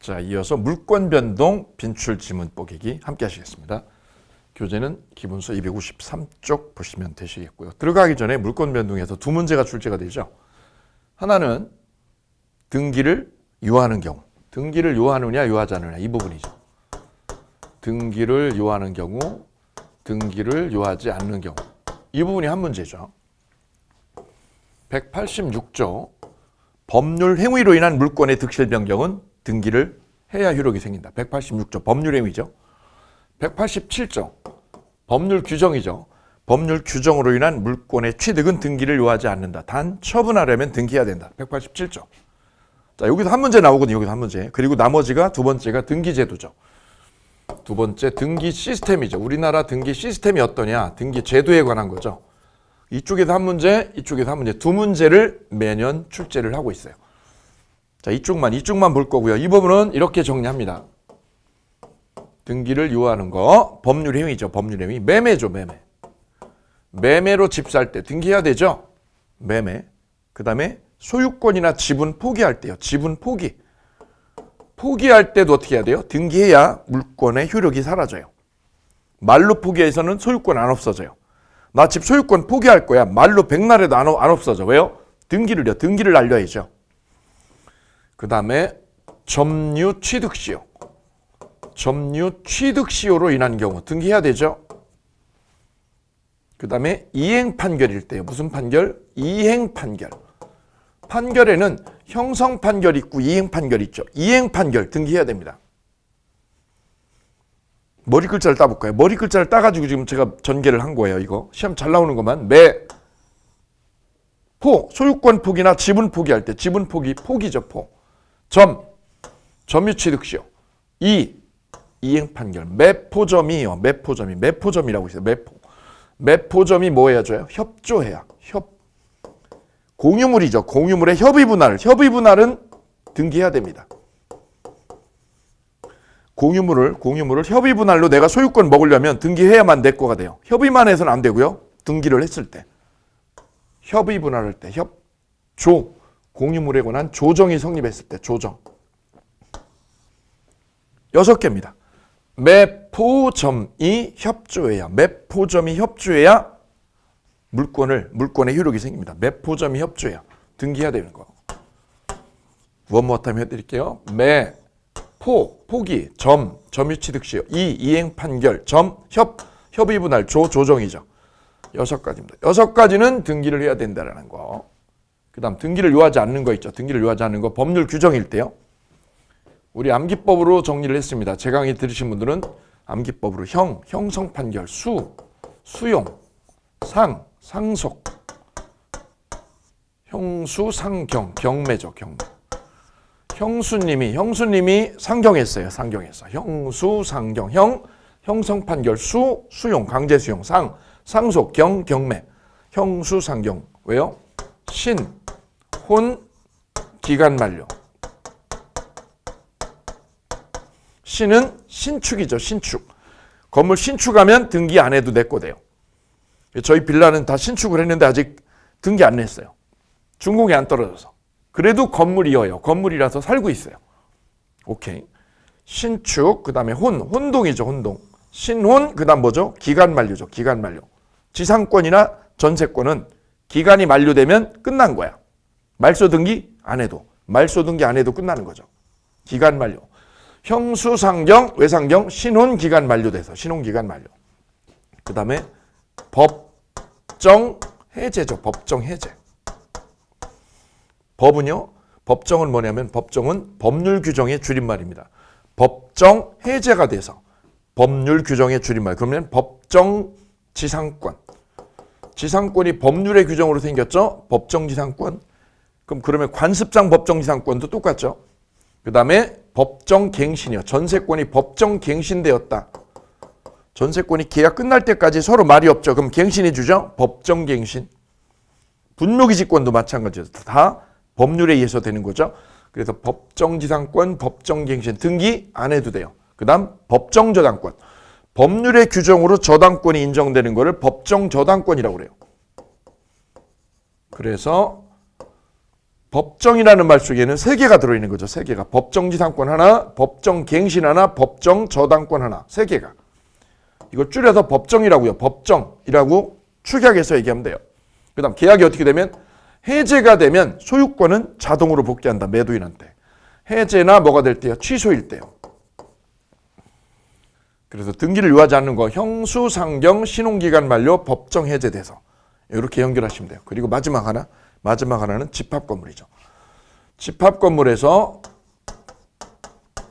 자, 이어서 물권 변동 빈출 지문 뽀개기 함께 하시겠습니다. 교재는 기본서 253쪽 보시면 되시겠고요. 들어가기 전에 물권 변동에서 두 문제가 출제가 되죠. 하나는 등기를 요하는 경우. 등기를 요하느냐 요하지 않느냐 이 부분이죠. 등기를 요하는 경우, 등기를 요하지 않는 경우. 이 부분이 한 문제죠. 186조 법률 행위로 인한 물권의 득실 변경은 등기를 해야 효력이 생긴다. 186조 법률 행위죠. 187조 법률 규정이죠. 법률 규정으로 인한 물권의 취득은 등기를 요하지 않는다. 단 처분하려면 등기해야 된다. 187조. 자, 여기서 한 문제 나오거든요. 여기서 한 문제. 그리고 나머지가 두 번째가 등기제도죠. 두 번째 등기 시스템이죠. 우리나라 등기 시스템이 어떠냐. 등기 제도에 관한 거죠. 이쪽에서 한 문제, 이쪽에서 한 문제. 두 문제를 매년 출제를 하고 있어요. 자, 이쪽만 볼 거고요. 이 부분은 이렇게 정리합니다. 등기를 요하는 거, 법률 행위죠. 법률 행위. 매매죠, 매매. 매매로 집 살 때 등기해야 되죠. 매매. 그 다음에 소유권이나 지분 포기할 때요. 지분 포기. 포기할 때도 어떻게 해야 돼요? 등기해야 물권의 효력이 사라져요. 말로 포기해서는 소유권 안 없어져요. 나 집 소유권 포기할 거야. 말로 백날에도 안 없어져. 왜요? 등기를 알려야죠. 그 다음에 점유 취득시효. 점유 취득시효로 인한 경우 등기해야 되죠. 그 다음에 이행 판결일 때요. 무슨 판결? 이행 판결. 판결에는 형성 판결 있고 이행 판결 있죠. 이행 판결 등기해야 됩니다. 머리 글자를 따볼까요? 머리 글자를 따가지고 지금 제가 전개를 한 거예요. 이거 시험 잘 나오는 것만. 소유권 포기나 지분 포기할 때 지분 포기죠. 점유 취득시효. 이행 판결. 매포점이요. 매포점이라고 있어요. 매포점이 뭐 해야죠? 협조해야. 공유물이죠. 공유물의 협의분할은 등기해야 됩니다. 공유물을 협의분할로 내가 소유권 먹으려면 등기해야만 내 거가 돼요. 협의만 해서는 안 되고요. 등기를 했을 때. 협의분할할 때. 공유물에 관한 조정이 성립했을 때. 조정. 6개입니다. 매포점이 협조해야 물권의 효력이 생깁니다. 매포점이 협조해야 등기해야 되는 거. 원모타임 해드릴게요. 포기, 점유 취득시효, 이행 판결, 협의분할, 조정이죠. 6가지입니다. 6가지는 등기를 해야 된다는 거. 그 다음 등기를 요하지 않는 거 있죠. 등기를 요하지 않는 거 법률 규정일 때요. 우리 암기법으로 정리를 했습니다. 제 강의 들으신 분들은 암기법으로 형성 판결, 수용, 상속, 형수, 상경, 경매죠. 경매. 형수님이 상경했어요. 형수, 상경, 형성 판결, 수용, 강제 수용, 상속, 경매. 형수, 상경. 왜요? 혼, 기간 만료. 신은 신축이죠. 신축. 건물 신축하면 등기 안 해도 내 거 돼요. 저희 빌라는 다 신축을 했는데 아직 등기 안 냈어요. 준공이 안 떨어져서. 그래도 건물이어요. 건물이라서 살고 있어요. 오케이. 신축, 그 다음에 혼동이죠. 혼동. 신혼, 그 다음 뭐죠? 기간 만료죠. 기간 만료. 지상권이나 전세권은 기간이 만료되면 끝난 거야. 말소 등기 안 해도 끝나는 거죠. 기간 만료. 형수상경, 외상경, 신혼기간 만료돼서 신혼기간 만료. 그 다음에 법정 해제죠. 법정 해제. 법정은 뭐냐면 법정은 법률 규정의 줄임말입니다. 법정 해제가 돼서 법률 규정의 줄임말. 그러면 법정 지상권. 지상권이 법률의 규정으로 생겼죠. 법정 지상권. 그러면 관습상 법정 지상권도 똑같죠. 그 다음에 법정 갱신이요. 전세권이 법정 갱신되었다. 전세권이 계약 끝날 때까지 서로 말이 없죠. 그럼 갱신해 주죠. 법정 갱신. 분묘기지권도 마찬가지죠. 다 법률에 의해서 되는 거죠. 그래서 법정 지상권, 법정 갱신 등기 안 해도 돼요. 그 다음 법정 저당권. 법률의 규정으로 저당권이 인정되는 거를 법정 저당권이라고 그래요. 그래서 법정이라는 말 속에는 세 개가 들어있는 거죠. 세 개가. 법정지상권 하나, 법정갱신 하나, 법정저당권 하나. 세 개가. 이걸 줄여서 법정이라고요. 법정이라고 축약해서 얘기하면 돼요. 그 다음 계약이 어떻게 되면 해제가 되면 소유권은 자동으로 복귀한다. 매도인한테. 해제나 뭐가 될 때요? 취소일 때요. 그래서 등기를 유하지 않는 거 형수상경 신용기간 만료 법정 해제돼서 이렇게 연결하시면 돼요. 그리고 마지막 하나는 집합건물이죠. 집합건물에서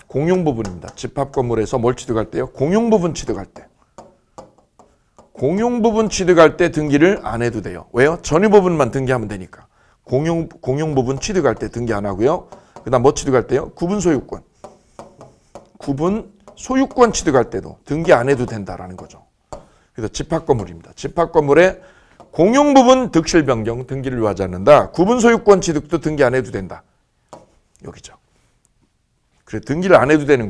공용부분입니다. 집합건물에서 뭘 취득할 때요? 공용부분 취득할 때. 공용부분 취득할 때 등기를 안 해도 돼요. 왜요? 전유부분만 등기하면 되니까. 공용부분 취득할 때 등기 안 하고요. 그 다음 뭐 취득할 때요? 구분소유권. 구분 소유권 취득할 때도 등기 안 해도 된다라는 거죠. 그래서 집합건물입니다. 집합건물에 공용부분 득실 변경 등기를 요하지 않는다. 구분소유권 취득도 등기 안 해도 된다. 여기죠. 그래 등기를 안 해도 되는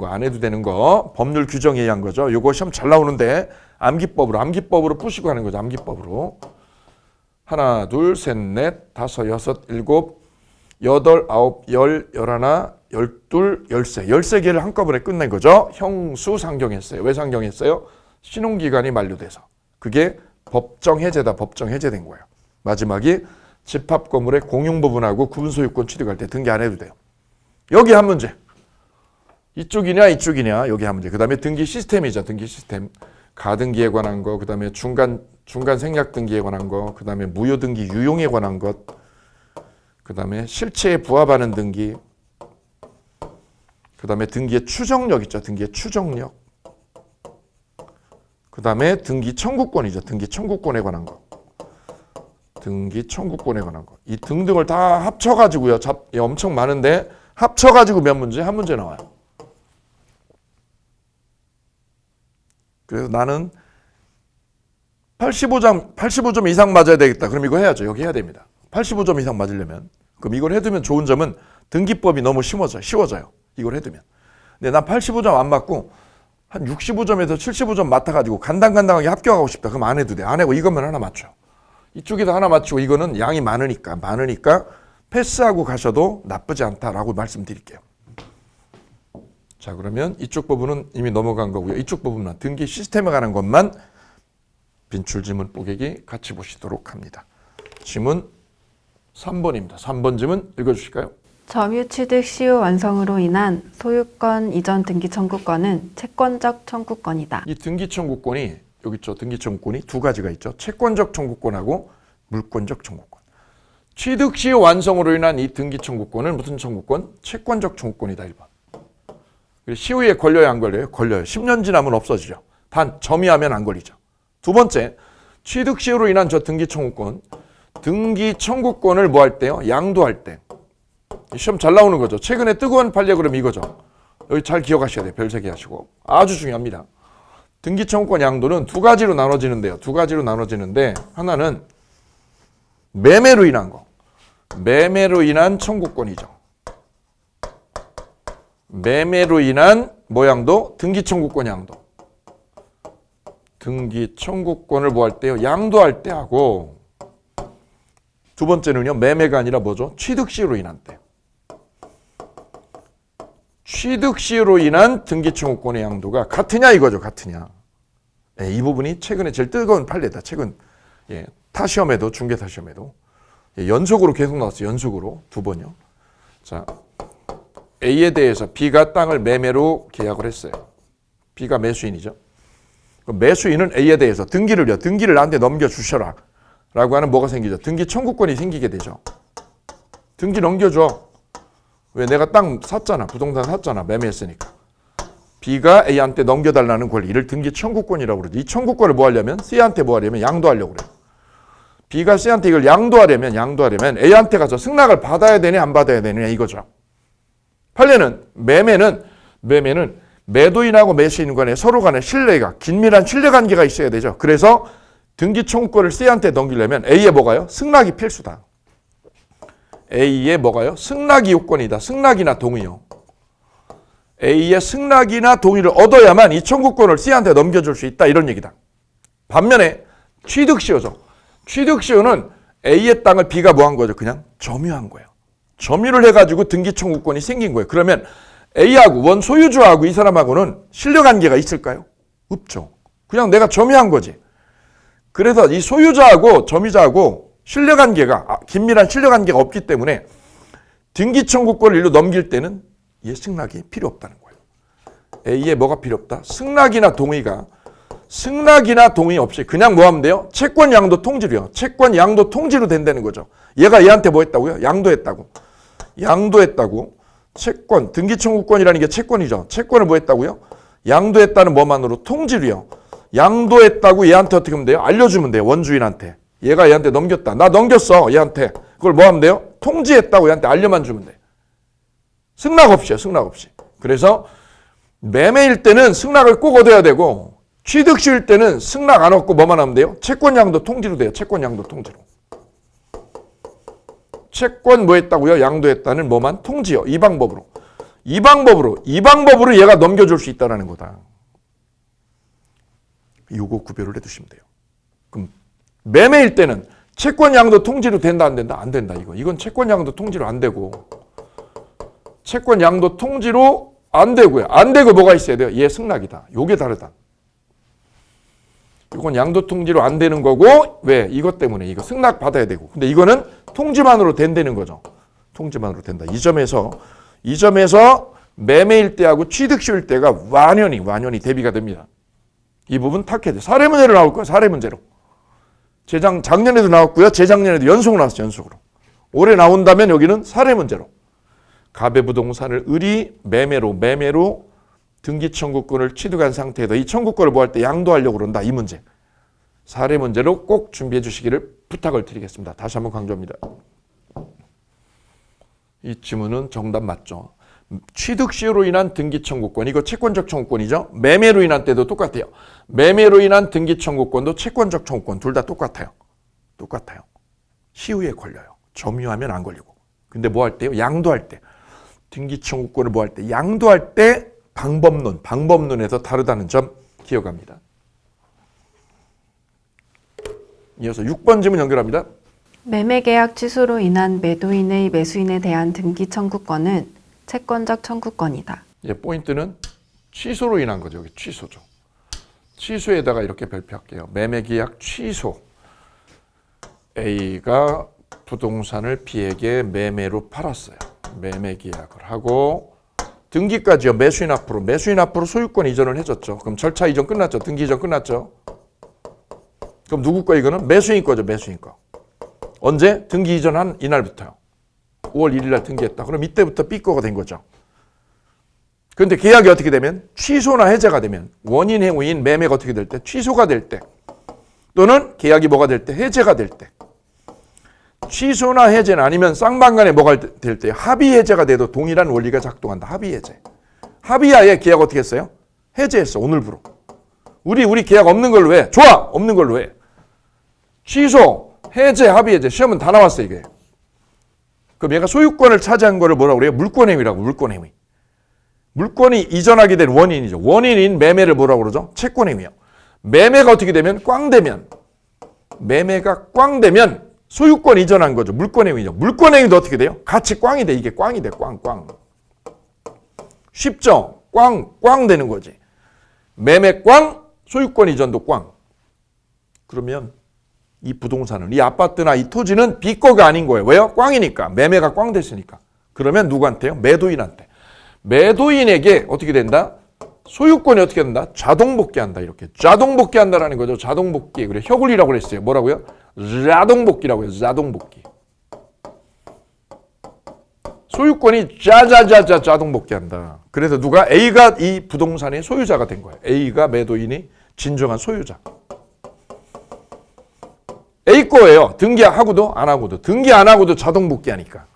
거 법률 규정에 의한 거죠. 요거 시험 잘 나오는데 암기법으로 푸시고 하는 거죠. 암기법으로. 하나, 둘, 셋, 넷, 다섯, 여섯, 일곱, 여덟, 아홉, 열, 열하나, 열둘, 열세. 13개를 한꺼번에 끝낸 거죠. 형수 상경했어요. 왜 상경했어요? 신용기간이 만료돼서. 그게 법정 해제다. 법정 해제된 거예요. 마지막이 집합건물의 공용부분하고 구분소유권 취득할 때 등기 안 해도 돼요. 여기 한 문제. 이쪽이냐 여기 한 문제. 그 다음에 등기 시스템이죠. 등기 시스템. 가등기에 관한 거, 그 다음에 중간 생략 등기에 관한 거, 그 다음에 무효 등기 유용에 관한 것, 그 다음에 실체에 부합하는 등기, 그 다음에 등기의 추정력 있죠. 등기의 추정력. 그 다음에 등기 청구권이죠. 등기 청구권에 관한 거. 등기 청구권에 관한 거. 이 등등을 다 합쳐가지고요. 엄청 많은데 합쳐가지고 몇 문제? 한 문제 나와요. 그래서 나는 85점 이상 맞아야 되겠다. 그럼 이거 해야죠. 여기 해야 됩니다. 85점 이상 맞으려면. 그럼 이걸 해두면 좋은 점은 등기법이 너무 쉬워져요. 이걸 해두면. 근데 난 85점 안 맞고 한 65점에서 75점 맞아가지고 간당간당하게 합격하고 싶다. 그럼 안 해도 돼. 안 하고 이것만 하나 맞춰. 이쪽에도 하나 맞추고 이거는 양이 많으니까 패스하고 가셔도 나쁘지 않다라고 말씀드릴게요. 자, 그러면 이쪽 부분은 이미 넘어간 거고요. 이쪽 부분만 등기 시스템에 관한 것만 빈출 지문 뽀개기 같이 보시도록 합니다. 지문 3번입니다. 3번 지문 읽어주실까요? 점유 취득 시효 완성으로 인한 소유권 이전 등기 청구권은 채권적 청구권이다. 이 등기 청구권이 여기 있죠. 등기 청구권이 두 가지가 있죠. 채권적 청구권하고 물권적 청구권. 취득 시효 완성으로 인한 이 등기 청구권은 무슨 청구권? 채권적 청구권이다. 1번. 시효에 걸려야 안 걸려요? 걸려요. 10년 지나면 없어지죠. 단 점유하면 안 걸리죠. 두 번째, 취득 시효로 인한 저 등기 청구권. 등기 청구권을 뭐 할 때요? 양도할 때. 시험 잘 나오는 거죠. 최근에 뜨거운 판례 그러면 이거죠. 여기 잘 기억하셔야 돼요. 별 3개 하시고. 아주 중요합니다. 등기 청구권 양도는 두 가지로 나눠지는데요. 두 가지로 나눠지는데 하나는 매매로 인한 거. 매매로 인한 청구권이죠. 매매로 인한 뭐 양도? 등기 청구권 양도. 등기 청구권을 뭐 할 때요? 양도할 때 하고 두 번째는요. 매매가 아니라 뭐죠? 취득 시효로 인한 때. 취득 시효로 인한 등기 청구권의 양도가 같으냐 이거죠. 같으냐. 예, 이 부분이 최근에 제일 뜨거운 판례다. 최근 타시험에도 중개 타시험에도 연속으로 계속 나왔어요. 연속으로 두 번요. 자, A에 대해서 B가 땅을 매매로 계약을 했어요. B가 매수인이죠. 매수인은 A에 대해서 등기를 나한테 넘겨주셔라 라고 하는 뭐가 생기죠? 등기 청구권이 생기게 되죠. 등기 넘겨줘. 왜? 내가 땅 샀잖아. 부동산 샀잖아. 매매했으니까. B가 A한테 넘겨달라는 권리를 등기 청구권이라고 그러죠. 이 청구권을 뭐 하려면? C한테 뭐 하려면? 양도하려고 그래요. B가 C한테 이걸 양도하려면 A한테 가서 승낙을 받아야 되냐 안 받아야 되느냐 이거죠. 판례는 매매는 매도인하고 매수인 간에 서로 간에 신뢰가 긴밀한 신뢰관계가 있어야 되죠. 그래서 등기 청구권을 C한테 넘기려면 A에 뭐가요? 승낙이 필수다. A에 뭐가요? 승낙이 요건이다. 승낙이나 동의요. A의 승낙이나 동의를 얻어야만 이 청구권을 C한테 넘겨줄 수 있다. 이런 얘기다. 반면에 취득시효죠. 취득시효는 A의 땅을 B가 뭐 한 거죠? 그냥 점유한 거예요. 점유를 해가지고 등기 청구권이 생긴 거예요. 그러면 A하고 원 소유주하고 이 사람하고는 신뢰관계가 있을까요? 없죠. 그냥 내가 점유한 거지. 그래서 이 소유자하고 점유자하고 신뢰관계가 긴밀한 신뢰관계가 없기 때문에 등기 청구권을 일로 넘길 때는 얘 승낙이 필요 없다는 거예요. A에 뭐가 필요 없다? 승낙이나 동의 없이 그냥 뭐 하면 돼요? 채권 양도 통지로요. 채권 양도 통지로 된다는 거죠. 얘가 얘한테 뭐 했다고요? 양도했다고. 채권, 등기 청구권이라는 게 채권이죠. 채권을 뭐 했다고요? 양도했다는 뭐만으로? 통지로요. 양도했다고 얘한테 어떻게 하면 돼요? 알려주면 돼요. 원주인한테. 얘가 얘한테 넘겼다. 나 넘겼어. 얘한테. 그걸 뭐 하면 돼요? 통지했다고 얘한테 알려만 주면 돼. 승낙 없이요. 승낙 없이. 그래서 매매일 때는 승낙을 꼭 얻어야 되고 취득시일 때는 승낙 안 얻고 뭐만 하면 돼요? 채권 양도 통지로 돼요. 채권 양도 통지로. 채권 뭐 했다고요? 양도했다는 뭐만? 통지요. 이 방법으로 얘가 넘겨줄 수 있다는 거다. 요거 구별을 해두시면 돼요. 그럼 매매일 때는 채권 양도 통지로 된다 안 된다? 안 된다. 이건 채권 양도 통지로 안 되고 채권 양도 통지로 안 되고요. 안 되고 뭐가 있어야 돼요? 얘 승낙이다. 요게 다르다. 이건 양도 통지로 안 되는 거고 왜? 이것 때문에 이거 승낙 받아야 되고 근데 이거는 통지만으로 된다는 거죠. 통지만으로 된다. 이 점에서 매매일 때하고 취득시일 때가 완연히 대비가 됩니다. 이 부분 탁해야 돼. 사례 문제로 나올 거야. 사례 문제로. 작년에도 나왔고요. 재작년에도 연속으로 나왔어요. 연속으로. 올해 나온다면 여기는 사례 문제로. 가배부동산을 매매로 등기 청구권을 취득한 상태에서 이 청구권을 뭐 할 때 양도하려고 그런다. 이 문제. 사례 문제로 꼭 준비해 주시기를 부탁을 드리겠습니다. 다시 한번 강조합니다. 이 지문은 정답 맞죠? 취득 시효로 인한 등기 청구권, 이거 채권적 청구권이죠. 매매로 인한 때도 똑같아요. 매매로 인한 등기 청구권도 채권적 청구권 둘 다 똑같아요. 시효에 걸려요. 점유하면 안 걸리고. 근데 뭐 할 때요? 양도할 때. 등기 청구권을 뭐 할 때? 양도할 때 방법론에서 다르다는 점 기억합니다. 이어서 6번 질문 연결합니다. 매매계약 취소로 인한 매도인의 매수인에 대한 등기 청구권은 채권적 청구권이다. 포인트는 취소로 인한 거죠. 여기 취소죠. 취소에다가 이렇게 발표할게요. 매매계약 취소. A가 부동산을 B에게 매매로 팔았어요. 매매계약을 하고 등기까지요. 매수인 앞으로 소유권 이전을 해줬죠. 그럼 절차 이전 끝났죠. 등기 이전 끝났죠. 그럼 누구 거 이거는? 매수인 거죠. 매수인 거. 언제? 등기 이전한 이날부터요. 5월 1일 날 등기했다. 그럼 이때부터 B 거가 된 거죠. 그런데 계약이 어떻게 되면? 취소나 해제가 되면 원인 행위인 매매가 어떻게 될 때? 취소가 될 때. 또는 계약이 뭐가 될 때? 해제가 될 때. 취소나 해제는 아니면 쌍방간에 뭐가 될 때? 합의 해제가 돼도 동일한 원리가 작동한다. 합의 해제. 합의하에 계약 어떻게 했어요? 해제했어. 오늘부로. 우리 계약 없는 걸로 해. 좋아. 없는 걸로 해. 취소, 해제, 합의 해제. 시험은 다 나왔어 이게. 그럼 얘가 소유권을 차지한 거를 뭐라고 그래요? 물권행위라고. 물권행위. 물권이 이전하게 된 원인이죠. 원인인 매매를 뭐라고 그러죠? 채권행위요. 매매가 어떻게 되면? 매매가 꽝 되면 소유권 이전한 거죠. 물권행위죠. 물권행위도 어떻게 돼요? 같이 꽝이 돼. 이게 꽝이 돼. 꽝. 쉽죠? 꽝 되는 거지. 매매 꽝, 소유권 이전도 꽝. 그러면 이 부동산은, 이 아파트나 이 토지는 B 거가 아닌 거예요. 왜요? 꽝이니까. 매매가 꽝 됐으니까. 그러면 누구한테요? 매도인한테. 매도인에게 어떻게 된다? 소유권이 어떻게 된다? 자동복귀한다. 이렇게. 자동복귀한다라는 거죠. 자동복귀. 그래. 혀굴리라고 그랬어요. 뭐라고요? 자동복귀라고 해요. 자동복귀. 소유권이 자동복귀한다. 그래서 누가? A가 이 부동산의 소유자가 된 거예요. A가 매도인이 진정한 소유자. A 거예요. 등기하고도 안 하고도. 등기 안 하고도 자동복귀하니까.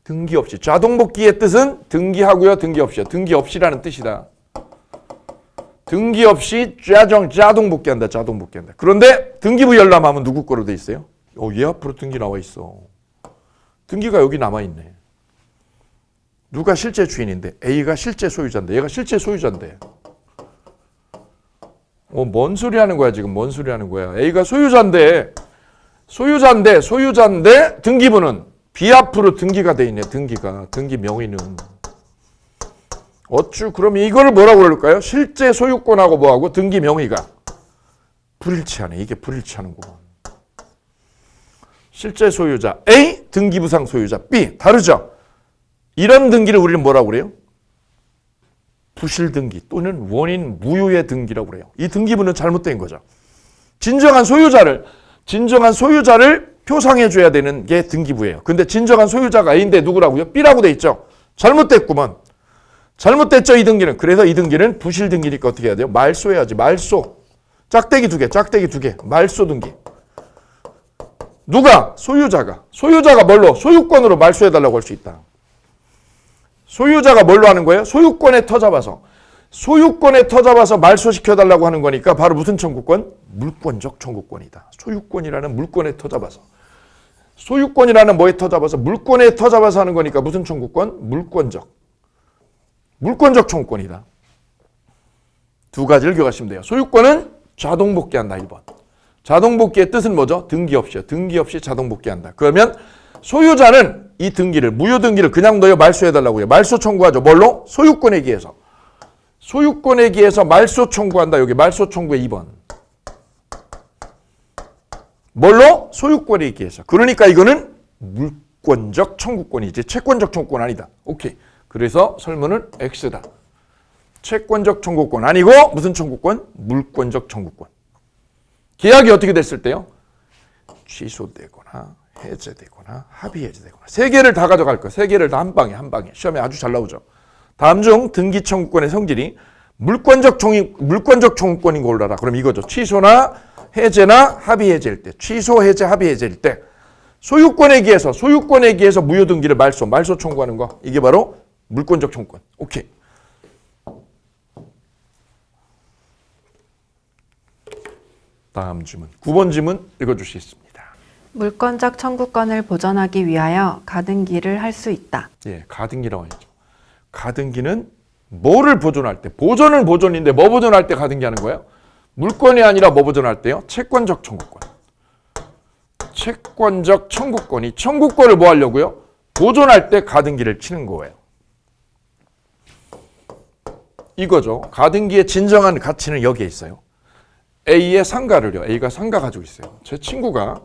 등기 없이. 자동복귀의 뜻은 등기하고요. 등기 없이요. 등기 없이라는 뜻이다. 등기 없이 자동복귀한다. 자동복귀한다. 그런데 등기부 열람하면 누구 거로 돼 있어요? 얘 앞으로 등기 나와 있어. 등기가 여기 남아 있네. 누가 실제 주인인데? A가 실제 소유자인데. 얘가 실제 소유자인데. 뭔 소리 하는 거야 지금? 뭔 소리 하는 거야? A가 소유자인데 등기부는 B 앞으로 등기가 돼 있네. 등기 명의는. 어쭈 그럼 이거를 뭐라고 그럴까요? 실제 소유권하고 뭐하고 등기 명의가 불일치하네. 이게 불일치하는구만. 실제 소유자 A, 등기부상 소유자 B. 다르죠? 이런 등기를 우리는 뭐라고 그래요? 부실등기 또는 원인 무효의 등기라고 그래요. 이 등기부는 잘못된 거죠. 진정한 소유자를 표상해 줘야 되는 게 등기부예요. 근데 진정한 소유자가 A인데 누구라고요? B라고 돼 있죠. 잘못됐구먼. 잘못됐죠, 이 등기는. 그래서 이 등기는 부실등기니까 어떻게 해야 돼요? 말소해야지. 말소. 짝대기 두 개. 말소 등기. 누가? 소유자가 뭘로? 소유권으로 말소해달라고 할 수 있다. 소유자가 뭘로 하는 거예요? 소유권에 터잡아서 말소시켜달라고 하는 거니까 바로 무슨 청구권? 물권적 청구권이다. 소유권이라는 물권에 터잡아서. 소유권이라는 뭐에 터잡아서? 물권에 터잡아서 하는 거니까 무슨 청구권? 물권적 청구권이다. 두 가지를 기억하시면 돼요. 소유권은 자동복귀한다. 1번. 자동복귀의 뜻은 뭐죠? 등기 없이요. 등기 없이 자동복귀한다. 그러면 소유자는 이 등기를, 무효등기를 그냥 넣어 말소해달라고요. 말소 청구하죠. 뭘로? 소유권에 기해서. 소유권에 기해서 말소 청구한다. 여기 말소 청구의 2번. 뭘로? 소유권에 기해서. 그러니까 이거는 물권적 청구권이지 채권적 청구권 아니다. 오케이. 그래서 설문은 X다. 채권적 청구권 아니고 무슨 청구권? 물권적 청구권. 계약이 어떻게 됐을 때요? 취소되거나 해제되거나 합의 해제되거나. 세 개를 다 가져갈 거야. 세 개를 다 한 방에. 시험에 아주 잘 나오죠. 다음 중 등기 청구권의 성질이 물권적 청구권인 거 골라라. 그럼 이거죠. 취소나 해제나 합의 해제일 때. 취소, 해제, 합의 해제일 때. 소유권에 기해서 무효 등기를 말소 청구하는 거. 이게 바로 물권적 청구권. 오케이. 다음 질문. 9번 질문 읽어주시겠습니다. 물권적 청구권을 보존하기 위하여 가등기를 할 수 있다. 예, 가등기라고 하죠. 가등기는 뭐를 보존할 때? 보존은 보존인데 뭐 보존할 때 가등기 하는 거예요? 물권이 아니라 뭐 보존할 때요? 채권적 청구권. 채권적 청구권이 청구권을 뭐 하려고요? 보존할 때 가등기를 치는 거예요. 이거죠. 가등기의 진정한 가치는 여기에 있어요. A의 상가를요. A가 상가 가지고 있어요. 제 친구가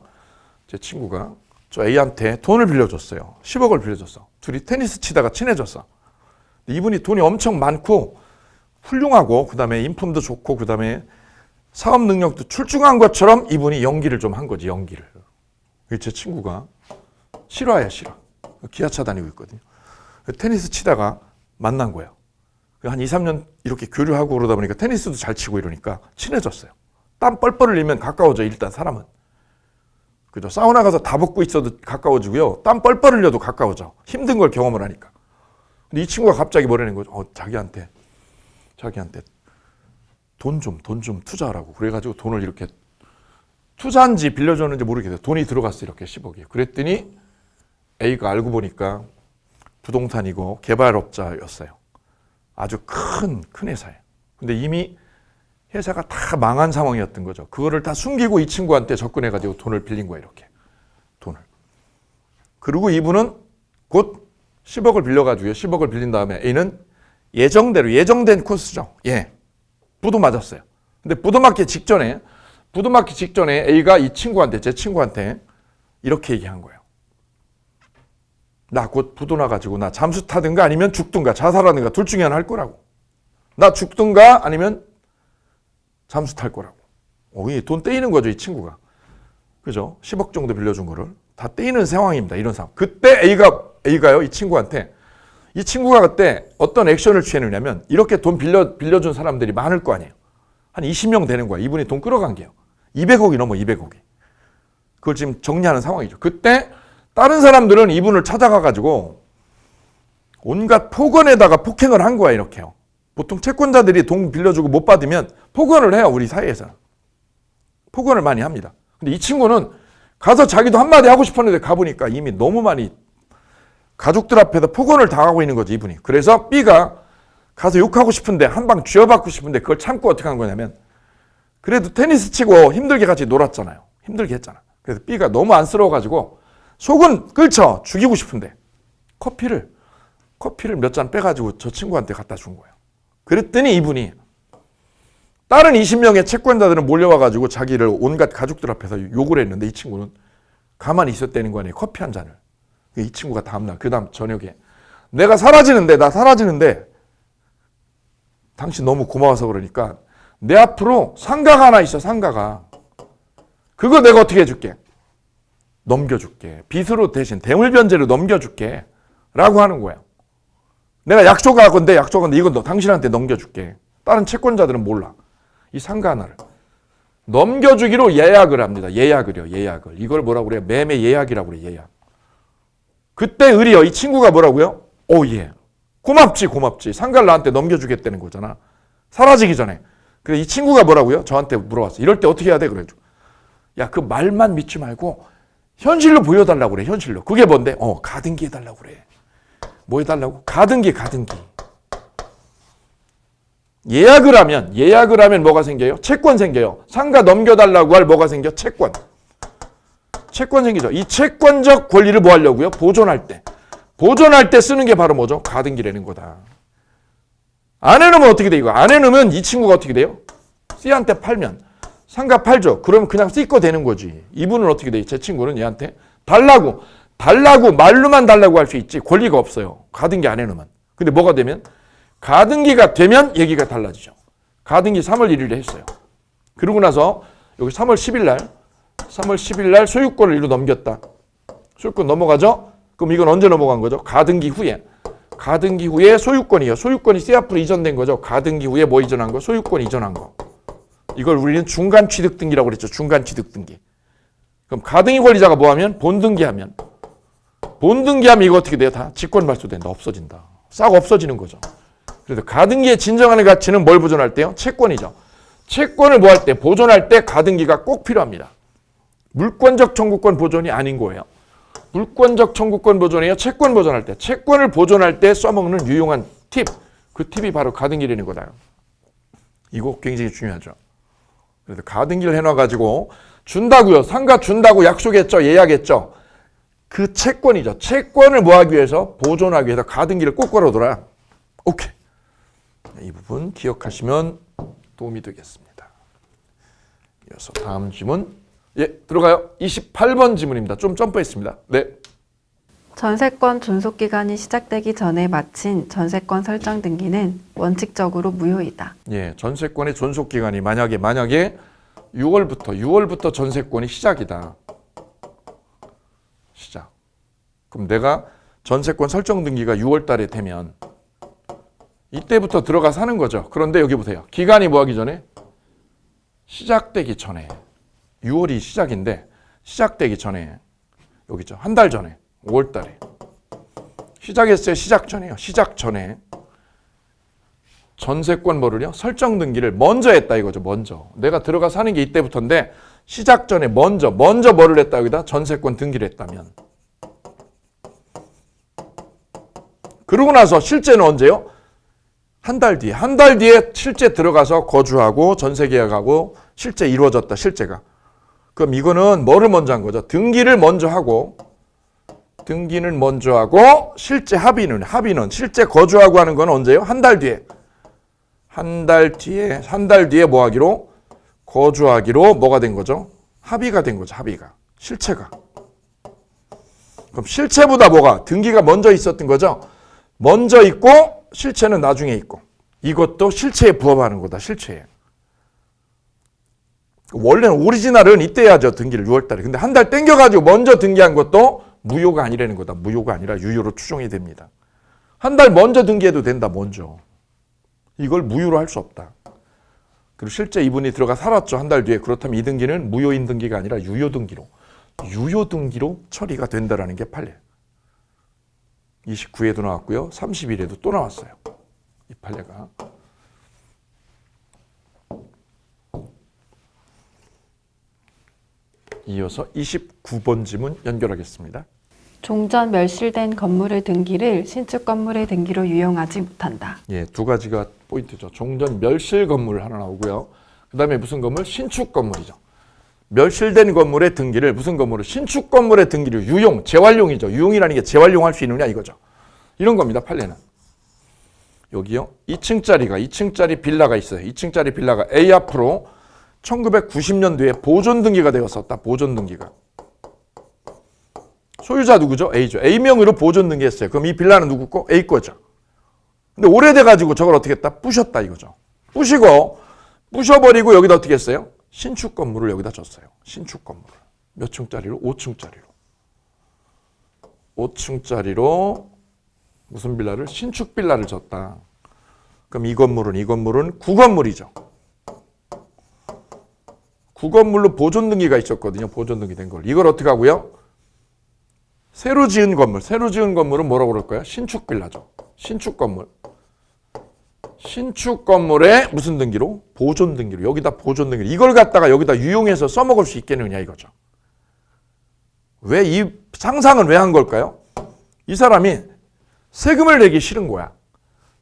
저 A한테 돈을 빌려줬어요. 10억을 빌려줬어. 둘이 테니스 치다가 친해졌어. 이분이 돈이 엄청 많고 훌륭하고 그다음에 인품도 좋고 그다음에 사업 능력도 출중한 것처럼 이분이 연기를 좀 한 거지. 연기를. 제 친구가 실화야. 기아차 다니고 있거든요. 테니스 치다가 만난 거예요. 한 2, 3년 이렇게 교류하고 그러다 보니까 테니스도 잘 치고 이러니까 친해졌어요. 땀 뻘뻘 흘리면 가까워져. 일단 사람은. 그죠? 사우나 가서 다 벗고 있어도 가까워지고요. 땀 뻘뻘 흘려도 가까워져. 힘든 걸 경험을 하니까. 근데 이 친구가 갑자기 뭐라는 거죠? 자기한테 돈 좀 투자하라고. 그래가지고 돈을 이렇게 투자한지 빌려줬는지 모르겠어요. 돈이 들어갔어. 이렇게 10억이. 그랬더니 A가 알고 보니까 부동산이고 개발업자였어요. 아주 큰 회사예요. 근데 이미 회사가 다 망한 상황이었던 거죠. 그거를 다 숨기고 이 친구한테 접근해가지고 돈을 빌린 거예요. 이렇게 돈을. 그리고 이분은 곧 10억을 빌려가지고요. 10억을 빌린 다음에 A는 예정된 코스죠. 예, 부도 맞았어요. 근데 부도 맞기 직전에 A가 이 친구한테, 제 친구한테 이렇게 얘기한 거예요. 나 곧 부도 나가지고 나 잠수 타든가 아니면 죽든가 자살하든가 둘 중에 하나 할 거라고. 나 죽든가 아니면 잠수 탈 거라고. 돈 떼이는 거죠, 이 친구가. 그죠? 10억 정도 빌려준 거를 다 떼이는 상황입니다. 이런 상황. 그때 A가요, 이 친구한테, 이 친구가 그때 어떤 액션을 취했느냐면 이렇게 돈 빌려준 사람들이 많을 거 아니에요. 한 20명 되는 거야. 이분이 돈 끌어간 게요. 200억이 넘어, 200억이. 그걸 지금 정리하는 상황이죠. 그때 다른 사람들은 이분을 찾아가가지고 온갖 폭언에다가 폭행을 한 거야, 이렇게요. 보통 채권자들이 돈 빌려주고 못 받으면 폭언을 해요, 우리 사회에서는. 폭언을 많이 합니다. 근데 이 친구는 가서 자기도 한마디 하고 싶었는데 가보니까 이미 너무 많이 가족들 앞에서 폭언을 당하고 있는 거지, 이분이. 그래서 B가 가서 욕하고 싶은데 한 방 쥐어받고 싶은데 그걸 참고 어떻게 한 거냐면 그래도 테니스 치고 힘들게 같이 놀았잖아요. 힘들게 했잖아. 그래서 B가 너무 안쓰러워가지고 속은 끓여 죽이고 싶은데 커피를 몇 잔 빼가지고 저 친구한테 갖다 준 거예요. 그랬더니 이분이 다른 20명의 채권자들은 몰려와가지고 자기를 온갖 가족들 앞에서 욕을 했는데 이 친구는 가만히 있었다는 거 아니에요. 커피 한 잔을. 이 친구가 다음날 그 다음 저녁에 나 사라지는데 당신 너무 고마워서 그러니까 내 앞으로 상가가 하나 있어. 상가가. 그거 내가 어떻게 해줄게? 넘겨줄게. 빚으로 대신 대물변제로 넘겨줄게 라고 하는 거야. 내가 약속할 건데 이건 너 당신한테 넘겨줄게. 다른 채권자들은 몰라. 이 상가 하나를 넘겨주기로 예약을 합니다. 예약을요. 이걸 뭐라고 그래요? 매매 예약이라고 그래요. 예약. 그때 의리요. 이 친구가 뭐라고요? 예. 고맙지. 상가를 나한테 넘겨주겠다는 거잖아. 사라지기 전에. 그래서 이 친구가 뭐라고요? 저한테 물어봤어. 이럴 때 어떻게 해야 돼? 그래가지고 야, 그 말만 믿지 말고 현실로 보여달라고 그래. 현실로. 그게 뭔데? 가등기 해달라고 그래. 뭐 해달라고? 가등기. 예약을 하면 뭐가 생겨요? 채권 생겨요. 상가 넘겨달라고 할 뭐가 생겨? 채권 생기죠. 이 채권적 권리를 뭐 하려고요? 보존할 때 쓰는 게 바로 뭐죠? 가등기라는 거다. 안 해놓으면 어떻게 돼? 이거 안 해놓으면 이 친구가 어떻게 돼요? C한테 팔면 상가 팔죠. 그러면 그냥 C 거 되는 거지. 이분은 어떻게 돼? 제 친구는 얘한테 달라고 말로만 달라고 할 수 있지 권리가 없어요. 가등기 안 해놓으면. 근데 뭐가 되면? 가등기가 되면 얘기가 달라지죠. 가등기 3월 1일에 했어요. 그러고 나서 여기 3월 10일 날 소유권을 이로 넘겼다. 소유권 넘어가죠? 그럼 이건 언제 넘어간 거죠? 가등기 후에 소유권이요. 소유권이 C 앞으로 이전된 거죠. 가등기 후에 뭐 이전한 거? 소유권 이전한 거. 이걸 우리는 중간 취득 등기라고 그랬죠. 중간 취득 등기. 그럼 가등기 권리자가 뭐 하면? 본등기하면 이거 어떻게 돼요? 다 직권 발소된다. 없어진다. 싹 없어지는 거죠. 그래서 가등기의 진정한 가치는 뭘 보존할 때요? 채권이죠. 채권을 뭐 할 때? 보존할 때 가등기가 꼭 필요합니다. 물권적 청구권 보존이 아닌 거예요. 물권적 청구권 보존이에요. 채권 보존할 때. 채권을 보존할 때 써먹는 유용한 팁. 그 팁이 바로 가등기라는 거다. 이거 굉장히 중요하죠. 그래서 가등기를 해놔가지고 준다고요. 상가 준다고 약속했죠. 예약했죠. 그 채권이죠. 채권을 뭐 하기 위해서? 보존하기 위해서 가등기를 꼭 걸어둬라. 오케이. 이 부분 기억하시면 도움이 되겠습니다. 이어서 다음 지문. 들어가요. 28번 지문입니다. 좀 점프했습니다. 네. 전세권 존속기간이 시작되기 전에 마친 전세권 설정 등기는 원칙적으로 무효이다. 전세권의 존속기간이 만약에 6월부터 전세권이 시작이다. 시작. 그럼 내가 전세권 설정 등기가 6월 달에 되면 이때부터 들어가 사는 거죠. 그런데 여기 보세요. 기간이 뭐 하기 전에? 시작되기 전에. 6월이 시작인데 시작되기 전에 여기 있죠. 한 달 전에 5월 달에 시작했어요. 시작 전에요. 시작 전에 전세권 뭐를요? 설정 등기를 먼저 했다 이거죠. 먼저. 내가 들어가 사는 게 이때부터인데 시작 전에 먼저 뭐를 했다 여기다? 전세권 등기를 했다면. 그러고 나서 실제는 언제요? 한 달 뒤에 실제 들어가서 거주하고 전세 계약하고 실제 이루어졌다. 실제가. 그럼 이거는 뭐를 먼저 한 거죠? 등기는 먼저 하고 실제 합의는 실제 거주하고 하는 건 언제요? 한 달 뒤에 뭐 하기로? 거주하기로 뭐가 된 거죠? 합의가 된 거죠. 합의가. 실체가. 그럼 실체보다 뭐가? 등기가 먼저 있었던 거죠? 먼저 있고 실체는 나중에 있고. 이것도 실체에 부합하는 거다. 실체에. 원래는 오리지널은 이때 해야죠. 등기를 6월 달에. 근데 한 달 땡겨가지고 먼저 등기한 것도 무효가 아니라는 거다. 무효가 아니라 유효로 추정이 됩니다. 한 달 먼저 등기해도 된다. 먼저. 이걸 무효로 할 수 없다. 그리고 실제 이분이 들어가 살았죠. 한 달 뒤에. 그렇다면 이 등기는 무효인 등기가 아니라 유효 등기로 처리가 된다라는 게 판례. 29회에도 나왔고요. 30일에도 또 나왔어요. 이 판례가. 이어서 29번 지문 연결하겠습니다. 종전 멸실된 건물의 등기를 신축 건물의 등기로 유용하지 못한다. 두 가지가 포인트죠. 종전 멸실 건물 하나 나오고요. 그 다음에 무슨 건물? 신축 건물이죠. 멸실된 건물의 등기를 무슨 건물을 신축 건물의 등기를 유용, 재활용이죠. 유용이라는 게 재활용할 수 있느냐 이거죠. 이런 겁니다. 판례는. 여기요. 2층짜리 빌라가 있어요. 2층짜리 빌라가 A 앞으로 1990년도에 보존 등기가 되었었다. 보존 등기가. 소유자 누구죠? A죠. A명의로 보존 등기했어요. 그럼 이 빌라는 누구 거? A 거죠. 근데 오래돼가지고 저걸 어떻게 했다? 부셨다 이거죠. 부셔버리고 여기다 어떻게 했어요? 신축 건물을 여기다 줬어요. 신축 건물을. 몇 층짜리로? 5층짜리로. 5층짜리로 무슨 빌라를? 신축 빌라를 줬다. 그럼 이 건물은 구건물이죠. 구건물로 보존 등기가 있었거든요. 보존 등기 된 걸. 이걸 어떻게 하고요? 새로 지은 건물은 뭐라고 그럴까요? 신축 빌라죠. 신축 건물. 신축 건물에 무슨 등기로? 보존 등기로. 여기다 보존 등기로. 이걸 갖다가 여기다 유용해서 써먹을 수 있겠느냐 이거죠. 왜 이 상상은 왜 한 걸까요? 이 사람이 세금을 내기 싫은 거야.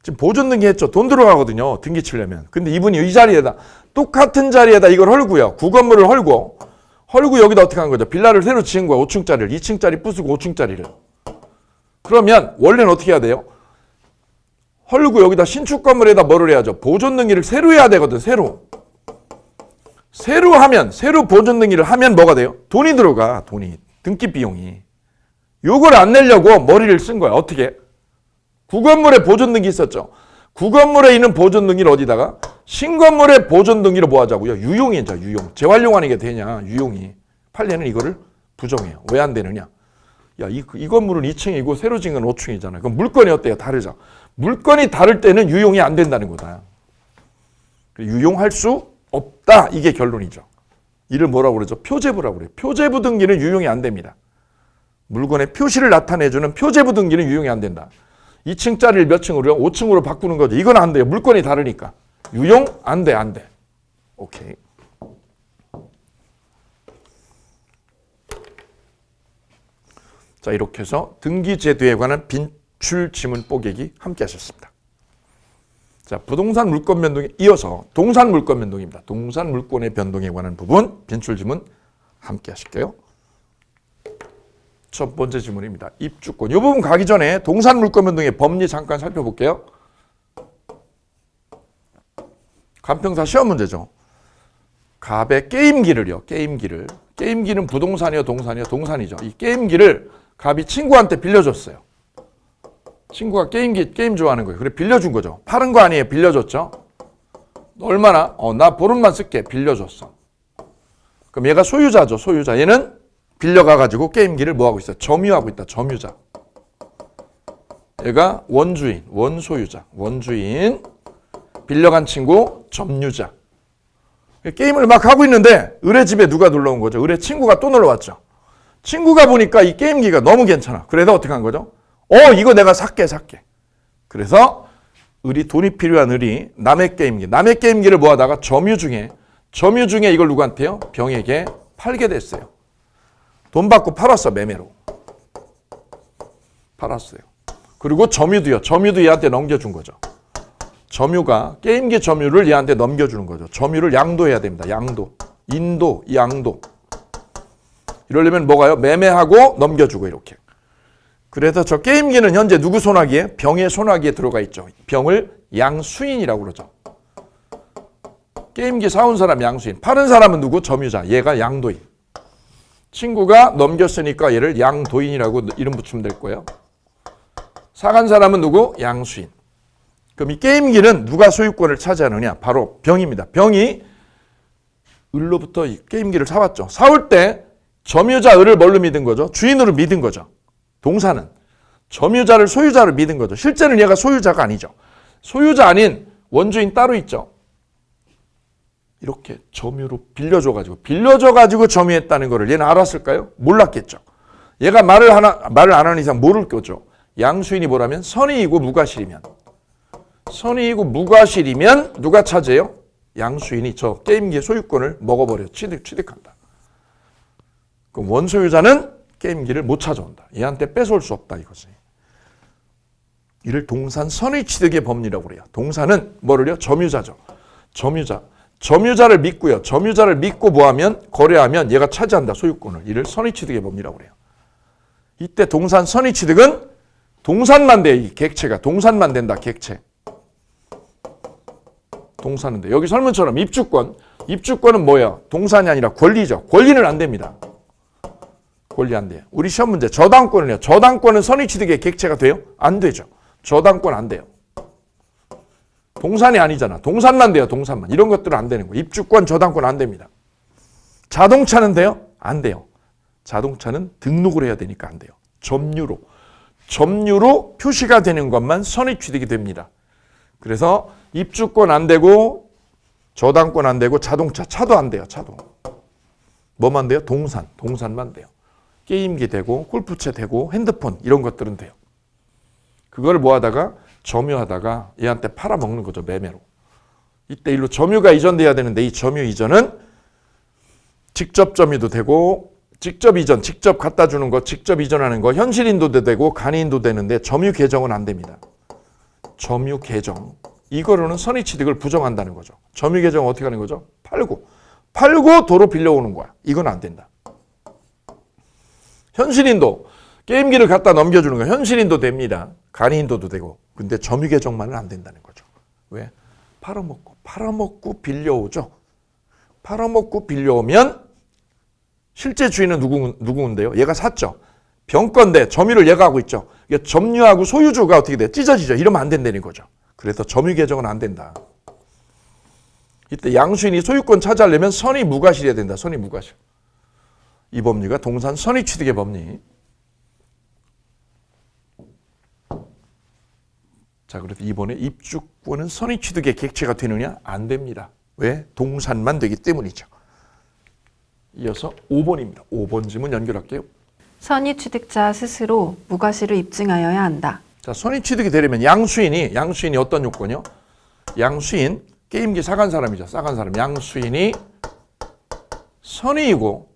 지금 보존 등기 했죠. 돈 들어가거든요. 등기 치려면. 근데 이분이 이 자리에다 똑같은 자리에다 이걸 헐고요. 구건물을 헐고 여기다 어떻게 한 거죠? 빌라를 새로 지은 거야. 5층짜리를. 2층짜리 부수고 5층짜리를. 그러면 원래는 어떻게 해야 돼요? 헐고 여기다 신축 건물에다 뭐를 해야죠? 보존 등기를 새로 해야 되거든. 새로 보존 등기를 하면 뭐가 돼요? 돈이 들어가. 돈이. 등기 비용이. 요걸 안 내려고 머리를 쓴 거야. 어떻게? 구건물에 보존 등기 있었죠. 구건물에 있는 보존 등기를 어디다가? 신건물에 보존 등기를 뭐 하자고요? 유용이죠. 유용. 재활용하는 게 되냐? 유용이. 판례는 이거를 부정해요. 왜 안 되느냐? 야, 이 건물은 2층이고 새로 지은 건 5층이잖아요. 그럼 물건이 어때요? 다르죠. 물건이 다를 때는 유용이 안 된다는 거다. 유용할 수 없다. 이게 결론이죠. 이를 뭐라고 그러죠? 표제부라고 그래요. 표제부 등기는 유용이 안 됩니다. 물건의 표시를 나타내주는 표제부 등기는 유용이 안 된다. 2층짜리를 몇 층으로요? 5층으로 바꾸는 거죠. 이건 안 돼요. 물건이 다르니까. 유용? 안 돼. 오케이. 자, 이렇게 해서 등기제도에 관한 빈출 지문 뽀개기 함께 하셨습니다. 자, 부동산 물권 변동에 이어서 동산 물권 변동입니다. 동산 물권의 변동에 관한 부분 빈출 지문 함께 하실게요. 첫 번째 지문입니다. 입주권. 이 부분 가기 전에 동산 물권 변동의 법리 잠깐 살펴볼게요. 간평사 시험 문제죠. 갑의 게임기를요. 게임기는 부동산이요, 동산이요? 동산이죠. 이 게임기를 갑이 친구한테 빌려줬어요. 친구가 게임 좋아하는 거예요. 그래 빌려준 거죠. 파는 거 아니에요. 빌려줬죠. 얼마나? 나 보름만 쓸게. 빌려줬어. 그럼 얘가 소유자죠. 소유자. 얘는 빌려가가지고 게임기를 뭐하고 있어요? 점유하고 있다. 점유자. 얘가 원주인, 원소유자. 원주인, 빌려간 친구, 점유자. 게임을 막 하고 있는데 의뢰 집에 누가 놀러 온 거죠? 의뢰 친구가 또 놀러 왔죠. 친구가 보니까 이 게임기가 너무 괜찮아. 그래서 어떻게 한 거죠? 이거 내가 살게. 그래서 돈이 필요한 남의 게임기를 모아다가 점유 중에 이걸 누구한테요? 병에게 팔게 됐어요. 돈 받고 팔았어. 매매로. 팔았어요. 그리고 점유도 얘한테 넘겨준 거죠. 점유가 게임기 점유를 얘한테 넘겨주는 거죠. 점유를 양도해야 됩니다. 양도. 양도. 이러려면 뭐가요? 매매하고 넘겨주고 이렇게. 그래서 저 게임기는 현재 누구 손아귀에? 병의 손아귀에 들어가 있죠. 병을 양수인이라고 그러죠. 게임기 사온 사람 양수인. 파는 사람은 누구? 점유자. 얘가 양도인. 친구가 넘겼으니까 얘를 양도인이라고 이름 붙이면 될 거예요. 사간 사람은 누구? 양수인. 그럼 이 게임기는 누가 소유권을 차지하느냐? 바로 병입니다. 병이 을로부터 이 게임기를 사왔죠. 사올 때 점유자 을을 뭘로 믿은 거죠? 주인으로 믿은 거죠. 동사는 점유자를 소유자로 믿은 거죠. 실제는 얘가 소유자가 아니죠. 소유자 아닌 원주인 따로 있죠. 이렇게 점유로 빌려줘가지고 점유했다는 거를 얘는 알았을까요? 몰랐겠죠. 얘가 말을 안 하는 이상 모를 거죠. 양수인이 뭐라면 선의이고 무과실이면 누가 차지해요? 양수인이 저 게임기의 소유권을 먹어버려 취득한다. 그럼 원소유자는 게임기를 못 찾아온다. 얘한테 뺏어올 수 없다 이거지. 이를 동산 선의 취득의 법리라고 그래요. 동산은 뭐를요? 점유자죠. 점유자를 믿고요. 점유자를 믿고 뭐하면 거래하면 얘가 차지한다. 소유권을. 이를 선의취득의 법리라고 그래요. 이때 동산 선의취득은 동산만 돼. 이 객체가 동산만 된다. 객체. 동산은 돼. 여기 설문처럼 입주권은 뭐야? 동산이 아니라 권리죠. 권리는 안 됩니다. 권리 안 돼요. 우리 시험 문제 저당권은요. 저당권은 선의취득의 객체가 돼요? 안 되죠. 저당권 안 돼요. 동산이 아니잖아. 동산만 돼요. 동산만. 이런 것들은 안 되는 거예요. 입주권, 저당권 안 됩니다. 자동차는 돼요? 안 돼요. 자동차는 등록을 해야 되니까 안 돼요. 점유로 표시가 되는 것만 선의취득이 됩니다. 그래서 입주권 안 되고 저당권 안 되고 차도 안 돼요. 차도. 뭐만 돼요? 동산만 돼요. 게임기 되고 골프채 되고 핸드폰 이런 것들은 돼요. 그걸 뭐 하다가 점유하다가 얘한테 팔아먹는 거죠. 매매로. 이때 일로 점유가 이전돼야 되는데 이 점유 이전은 직접 점유도 되고 직접 이전, 직접 갖다 주는 거, 직접 이전하는 거 현실인도도 되고 간이인도 되는데 점유 개정은 안 됩니다. 점유 개정. 이거로는 선의취득을 부정한다는 거죠. 점유 개정은 어떻게 하는 거죠? 팔고 도로 빌려오는 거야. 이건 안 된다. 현실인도 게임기를 갖다 넘겨주는 거 현실인도 됩니다. 간이인도도 되고. 근데 점유 개정만은 안 된다는 거죠. 왜? 팔아먹고 빌려오죠. 팔아먹고 빌려오면 실제 주인은 누구인데요? 얘가 샀죠. 병건데 점유를 얘가 하고 있죠. 이게 점유하고 소유주가 어떻게 돼? 찢어지죠. 이러면 안 된다는 거죠. 그래서 점유 개정은 안 된다. 이때 양수인이 소유권 차지하려면 선의 무과실해야 된다. 선의 무과실. 이 법리가 동산 선의취득의 법리. 자, 그래서 이번에 입주권은 선의취득의 객체가 되느냐? 안 됩니다. 왜? 동산만 되기 때문이죠. 이어서 5번입니다. 5번 질문 연결할게요. 선의취득자 스스로 무과실을 입증하여야 한다. 자, 선의취득이 되려면 양수인이 어떤 요건이요? 양수인, 게임기 사간 사람이죠. 사간 사람. 양수인이 선의이고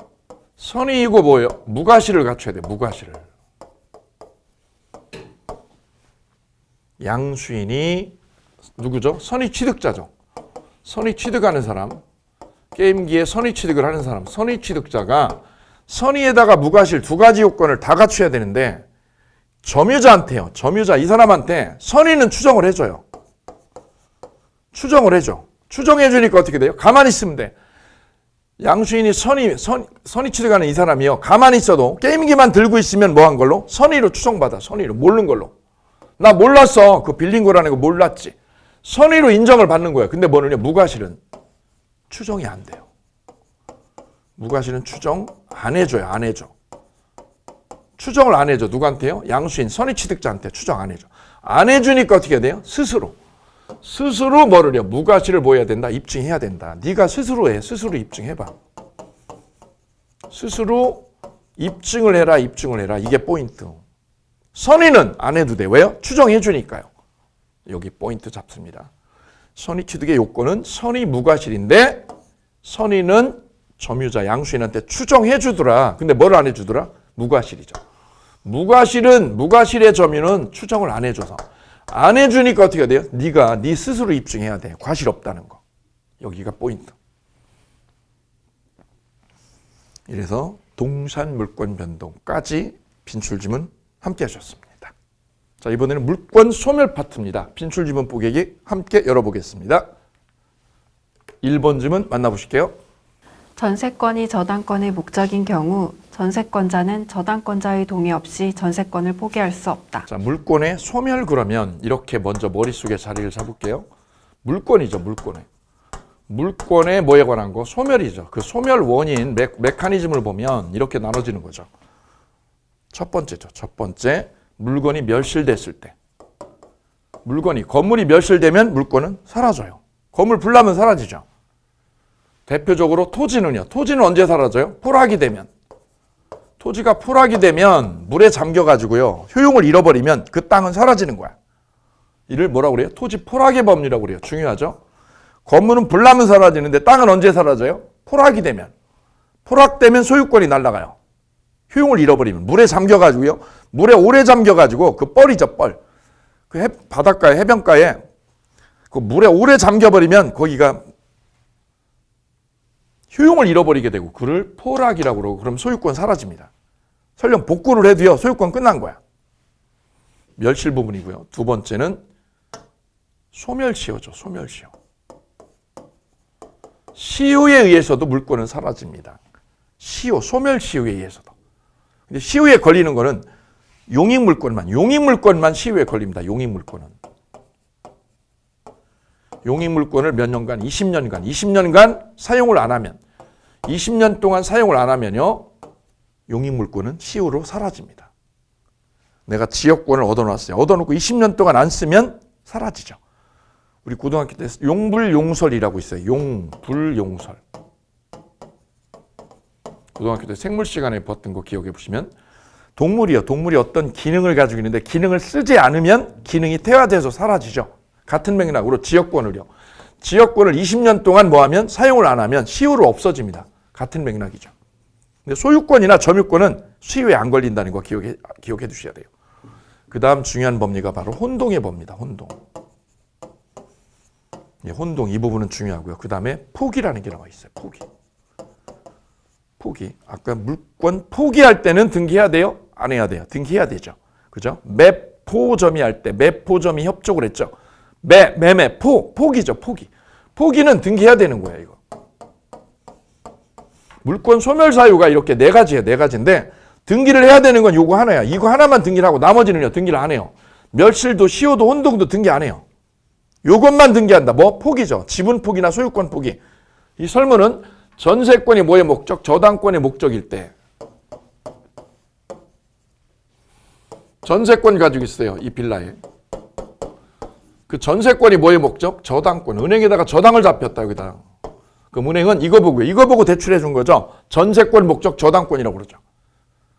뭐예요? 무과실을 갖춰야 돼. 무과실을. 양수인이 누구죠? 선의취득자죠. 선의취득하는 사람. 게임기에 선의취득을 하는 사람. 선의취득자가 선의에다가 무과실 두 가지 요건을 다 갖춰야 되는데 점유자한테요. 점유자 이 사람한테 선의는 추정을 해줘요. 추정을 해줘. 추정해 주니까 어떻게 돼요? 가만히 있으면 돼. 양수인이 선의취득하는 이 사람이요. 가만히 있어도 게임기만 들고 있으면 뭐 한 걸로? 선의로 추정받아. 선의로. 모르는 걸로. 나 몰랐어. 그 빌린 거라는 거 몰랐지. 선의로 인정을 받는 거예요. 근데 뭐느냐? 무과실은 추정이 안 돼요. 무과실은 추정 안 해줘요. 안 해줘. 추정을 안 해줘. 누구한테요? 양수인 선의취득자한테 추정 안 해줘. 안 해주니까 어떻게 해야 돼요? 스스로 뭐를요? 무과실을 뭐 해야 된다? 입증해야 된다. 네가 스스로 해. 스스로 입증해봐. 스스로 입증을 해라. 이게 포인트. 선의는 안 해도 돼. 왜요? 추정해 주니까요. 여기 포인트 잡습니다. 선의취득의 요건은 선의 무과실인데 선의는 점유자 양수인한테 추정해 주더라. 근데 뭘 안 해주더라? 무과실이죠. 무과실의 점유는 추정을 안 해줘서 안 해주니까 어떻게 해야 돼요? 네 스스로 입증해야 돼. 과실 없다는 거. 여기가 포인트. 이래서 동산 물권 변동까지 빈출지문 함께 하셨습니다. 자, 이번에는 물권 소멸 파트입니다. 빈출지문 보객이 함께 열어보겠습니다. 1번 지문 만나보실게요. 전세권이 저당권의 목적인 경우 전세권자는 저당권자의 동의 없이 전세권을 포기할 수 없다. 자, 물권의 소멸 그러면 이렇게 먼저 머릿속에 자리를 잡을게요. 물권이죠, 물권에. 물권에 뭐에 관한 거? 소멸이죠. 그 소멸 원인, 메커니즘을 보면 이렇게 나눠지는 거죠. 첫 번째죠. 첫 번째, 물건이 멸실됐을 때. 건물이 멸실되면 물권은 사라져요. 건물 불나면 사라지죠. 대표적으로 토지는요. 토지는 언제 사라져요? 포락이 되면. 토지가 포락이 되면 물에 잠겨가지고요. 효용을 잃어버리면 그 땅은 사라지는 거야. 이를 뭐라고 그래요? 토지 포락의 법리라고 그래요. 중요하죠. 건물은 불나면 사라지는데 땅은 언제 사라져요? 포락이 되면. 포락되면 소유권이 날아가요. 효용을 잃어버리면. 물에 잠겨가지고요. 물에 오래 잠겨가지고 그 뻘이죠, 뻘. 그 바닷가에, 해변가에 그 물에 오래 잠겨버리면 거기가 효용을 잃어버리게 되고 그를 포락이라고 그러고 그럼 소유권 사라집니다. 설령 복구를 해도요. 소유권 끝난 거야. 멸실 부분이고요. 두 번째는 소멸시효죠. 소멸시효. 시효에 의해서도 물권은 사라집니다. 시효, 소멸시효에 의해서도. 근데 시효에 걸리는 거는 용익물권만 시효에 걸립니다. 용익물권은. 용익물권을 몇 년간, 20년간 사용을 안 하면 20년 동안 사용을 안 하면요. 용익물권은 시효로 사라집니다. 내가 지역권을 얻어놨어요. 얻어놓고 20년 동안 안 쓰면 사라지죠. 우리 고등학교 때 용불용설이라고 있어요. 용불용설. 고등학교 때 생물 시간에 봤던 거 기억해 보시면 동물이 어떤 기능을 가지고 있는데 기능을 쓰지 않으면 기능이 퇴화돼서 사라지죠. 같은 맥락으로 지역권을 20년 동안 뭐하면 사용을 안 하면 시효로 없어집니다. 같은 맥락이죠. 근데 소유권이나 점유권은 시효에 안 걸린다는 거 기억해 두셔야 돼요. 그 다음 중요한 법리가 바로 혼동의 법입니다. 혼동. 혼동 이 부분은 중요하고요. 그 다음에 포기라는 게 나와 있어요. 포기. 아까 물권 포기할 때는 등기해야 돼요? 안 해야 돼요? 등기해야 되죠. 그죠? 매포점이 할 때 매포점이 협족을 했죠. 매매 포기죠. 포기는 등기해야 되는 거예요. 이거. 물권 소멸 사유가 이렇게 네 가지인데 등기를 해야 되는 건 요거 하나야. 이거 하나만 등기를 하고 나머지는요 등기를 안 해요. 멸실도 시효도 혼동도 등기 안 해요. 요것만 등기한다. 뭐? 포기죠. 지분 포기나 소유권 포기. 이 설문은 전세권이 뭐의 목적? 저당권의 목적일 때. 전세권 가지고 있어요. 이 빌라에. 그 전세권이 뭐의 목적? 저당권. 은행에다가 저당을 잡혔다. 여기다. 그럼 은행은 이거 보고 대출해 준 거죠. 전세권 목적 저당권이라고 그러죠.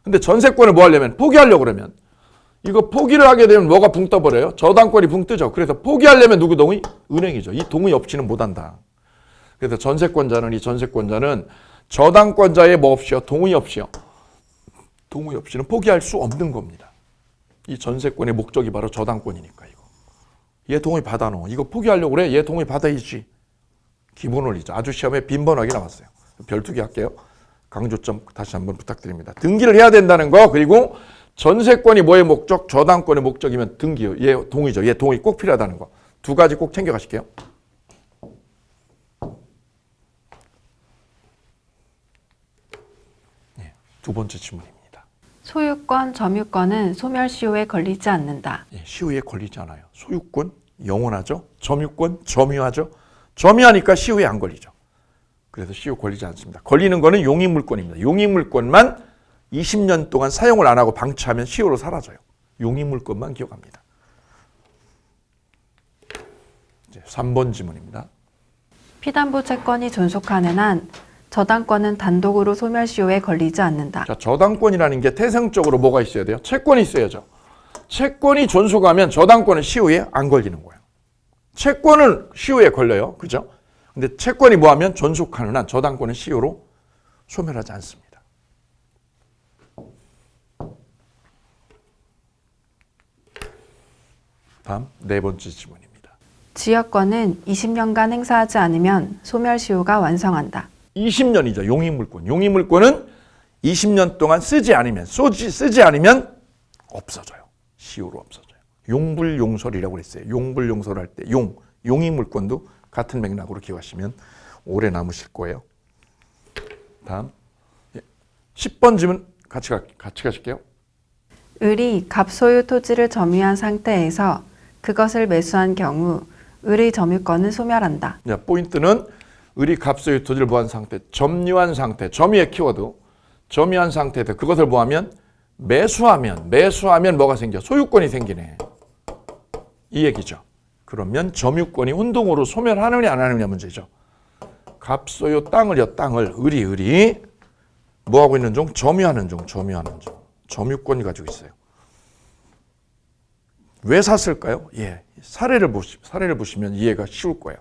근데 전세권을 뭐 하려면 포기하려고 그러면 이거 포기를 하게 되면 뭐가 붕 떠버려요? 저당권이 붕 뜨죠. 그래서 포기하려면 누구 동의? 은행이죠. 이 동의 없이는 못한다. 그래서 전세권자는 저당권자의 뭐 없이요? 동의 없이는 포기할 수 없는 겁니다. 이 전세권의 목적이 바로 저당권이니까 이거. 얘 동의 받아놓어. 이거 포기하려고 그래? 얘 동의 받아야지. 기본 원리죠. 아주 시험에 빈번하게 나왔어요. 별투기 할게요. 강조점 다시 한번 부탁드립니다. 등기를 해야 된다는 거 그리고 전세권이 뭐의 목적? 저당권의 목적이면 등기요. 얘 동의죠. 얘 동의 꼭 필요하다는 거. 두 가지 꼭 챙겨가실게요. 네, 두 번째 질문입니다. 소유권, 점유권은 소멸시효에 걸리지 않는다. 예, 시효에 걸리지 않아요. 소유권 영원하죠. 점유권 점유하죠. 점유하니까 시효에 안 걸리죠. 그래서 시효 걸리지 않습니다. 걸리는 거는 용익물권입니다. 용익물권만 20년 동안 사용을 안 하고 방치하면 시효로 사라져요. 용익물권만 기억합니다. 이제 3번 지문입니다. 피담보 채권이 존속하는 한 저당권은 단독으로 소멸시효에 걸리지 않는다. 자, 저당권이라는 게 태생적으로 뭐가 있어야 돼요? 채권이 있어야죠. 채권이 존속하면 저당권은 시효에 안 걸리는 거예요. 채권은 시효에 걸려요. 그죠? 근데 채권이 뭐하면 존속하는 한 저당권은 시효로 소멸하지 않습니다. 다음 네 번째 질문입니다. 지역권은 20년간 행사하지 않으면 소멸시효가 완성한다. 20년이죠. 용익물권. 용익물권은 20년 동안 쓰지 않으면 없어져요. 시효로 없어져요. 용불용설이라고 그랬어요. 용불용설 할 때 용익물권도 같은 맥락으로 기억하시면 오래 남으실 거예요. 다음 10번 질문 같이 가실게요. 을이 갑소유 토지를 점유한 상태에서 그것을 매수한 경우 을의 점유권은 소멸한다. 자, 포인트는 을이 갑소유 토지를 뭐한 상태, 점유한 상태, 점유의 키워드, 점유한 상태에서 그것을 뭐하면 매수하면 뭐가 생겨? 소유권이 생기네. 이 얘기죠. 그러면 점유권이 혼동으로 소멸하느냐 안 하느냐 문제죠. 갑소유 땅을 을이 뭐하고 있는 중? 점유하는 중. 점유권이 가지고 있어요. 왜 샀을까요? 예, 사례를 보시면 이해가 쉬울 거예요.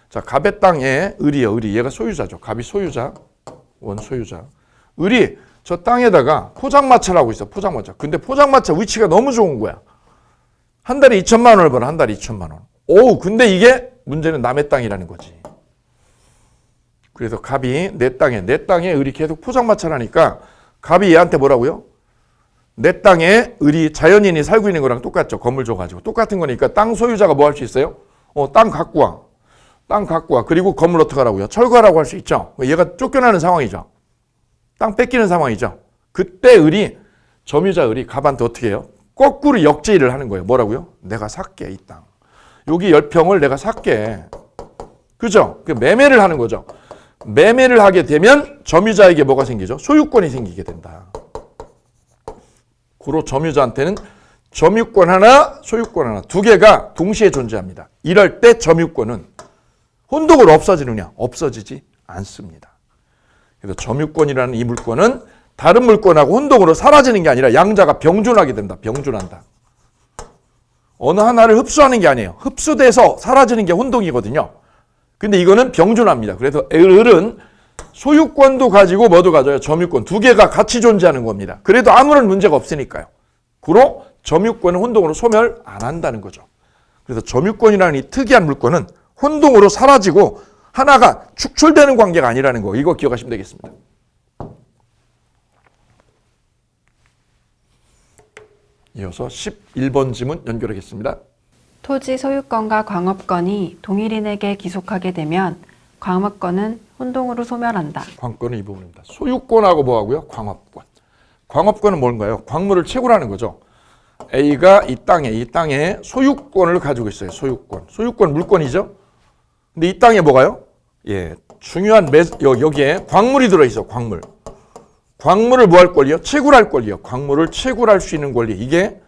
자, 갑의 땅에 을이요. 얘가 소유자죠. 갑이 소유자, 원소유자. 을이 저 땅에다가 포장마차를 하고 있어. 포장마차. 근데 포장마차 위치가 너무 좋은 거야. 한 달에 2천만 원을 벌어. 한 달에 2천만 원. 오, 근데 이게 문제는 남의 땅이라는 거지. 그래서 갑이 내 땅에 을이 계속 포장마차라니까 갑이 얘한테 뭐라고요? 내 땅에 을이 자연인이 살고 있는 거랑 똑같죠. 건물 줘가지고. 똑같은 거니까 땅 소유자가 뭐 할 수 있어요? 땅 갖고 와. 땅 갖고 와. 그리고 건물 어떡하라고요? 철거하라고 할 수 있죠. 얘가 쫓겨나는 상황이죠. 땅 뺏기는 상황이죠. 그때 을이, 점유자 을이 갑한테 어떻게 해요? 거꾸로 역제의를 하는 거예요. 뭐라고요? 내가 살게, 이 땅. 여기 10평을 내가 살게. 그죠? 매매를 하는 거죠. 매매를 하게 되면 점유자에게 뭐가 생기죠? 소유권이 생기게 된다. 고로 점유자한테는 점유권 하나, 소유권 하나 두 개가 동시에 존재합니다. 이럴 때 점유권은 혼동으로 없어지느냐? 없어지지 않습니다. 그래서 점유권이라는 이 물권은 다른 물권하고 혼동으로 사라지는 게 아니라 양자가 병존하게 된다. 병존한다. 어느 하나를 흡수하는 게 아니에요. 흡수돼서 사라지는 게 혼동이거든요. 근데 이거는 병존합니다. 그래서 을은 소유권도 가지고 뭐도 가져요? 점유권. 두 개가 같이 존재하는 겁니다. 그래도 아무런 문제가 없으니까요. 그로 점유권은 혼동으로 소멸 안 한다는 거죠. 그래서 점유권이라는 이 특이한 물권은 혼동으로 사라지고 하나가 축출되는 관계가 아니라는 거. 이거 기억하시면 되겠습니다. 이어서 11번 지문 연결하겠습니다. 토지 소유권과 광업권이 동일인에게 기속하게 되면 광업권은 혼동으로 소멸한다. 광권은 이 부분입니다. 소유권하고 뭐하고요? 광업권. 광업권은 뭔가요? 광물을 채굴하는 거죠. A가 이 땅에 소유권을 가지고 있어요. 소유권. 소유권 물권이죠. 근데 이 땅에 뭐가요? 예, 중요한 여기에 광물이 들어있어. 광물. 광물을 뭐 할 권리요? 채굴할 권리요. 광물을 채굴할 수 있는 권리. 이게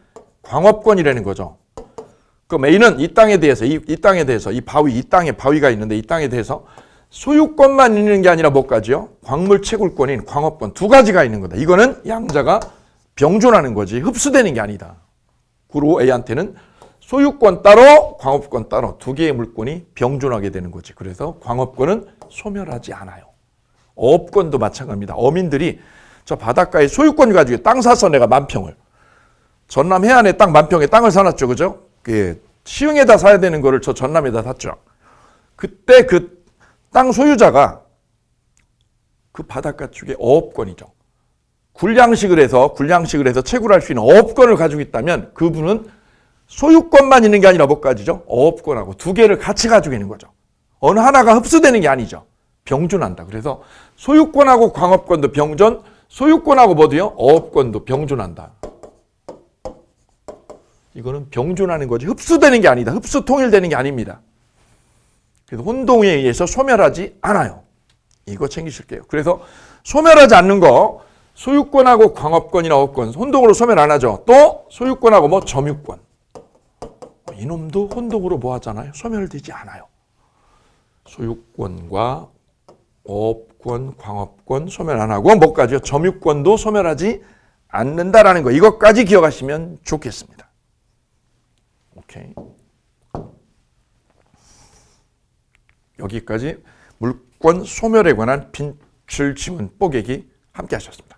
광업권이라는 거죠. 그럼 A는 이 땅에 대해서 이 바위, 이 땅에 바위가 있는데 이 땅에 대해서 소유권만 있는 게 아니라 뭐까지요? 광물 채굴권인 광업권 두 가지가 있는 거다. 이거는 양자가 병존하는 거지 흡수되는 게 아니다. 그리고 A한테는 소유권 따로 광업권 따로 두 개의 물권이 병존하게 되는 거지. 그래서 광업권은 소멸하지 않아요. 어업권도 마찬가지입니다. 어민들이 저 바닷가에 소유권 가지고 땅 사서 내가 만평을 전남 해안에 땅 만평에 땅을 사놨죠. 그죠? 시흥에다 사야 되는 거를 저 전남에다 샀죠. 그때 그 땅 소유자가 그 바닷가 쪽에 어업권이죠. 군량식을 해서 채굴할 수 있는 어업권을 가지고 있다면 그분은 소유권만 있는 게 아니라 뭐까지죠? 어업권하고 두 개를 같이 가지고 있는 거죠. 어느 하나가 흡수되는 게 아니죠. 병존한다. 그래서 소유권하고 광업권도 병존, 소유권하고 뭐도요? 어업권도 병존한다. 이거는 병존하는 거지 흡수되는 게 아니다. 흡수 통일되는 게 아닙니다. 그래서 혼동에 의해서 소멸하지 않아요. 이거 챙기실게요. 그래서 소멸하지 않는 거 소유권하고 광업권이나 어업권 혼동으로 소멸 안 하죠. 또 소유권하고 뭐 점유권. 이놈도 혼동으로 뭐 하잖아요. 소멸되지 않아요. 소유권과 어업권, 광업권 소멸 안 하고 뭐까지요? 점유권도 소멸하지 않는다라는 거. 이것까지 기억하시면 좋겠습니다. 오케이. 여기까지 물권 소멸에 관한 빈출 지문 뽀개기 함께 하셨습니다.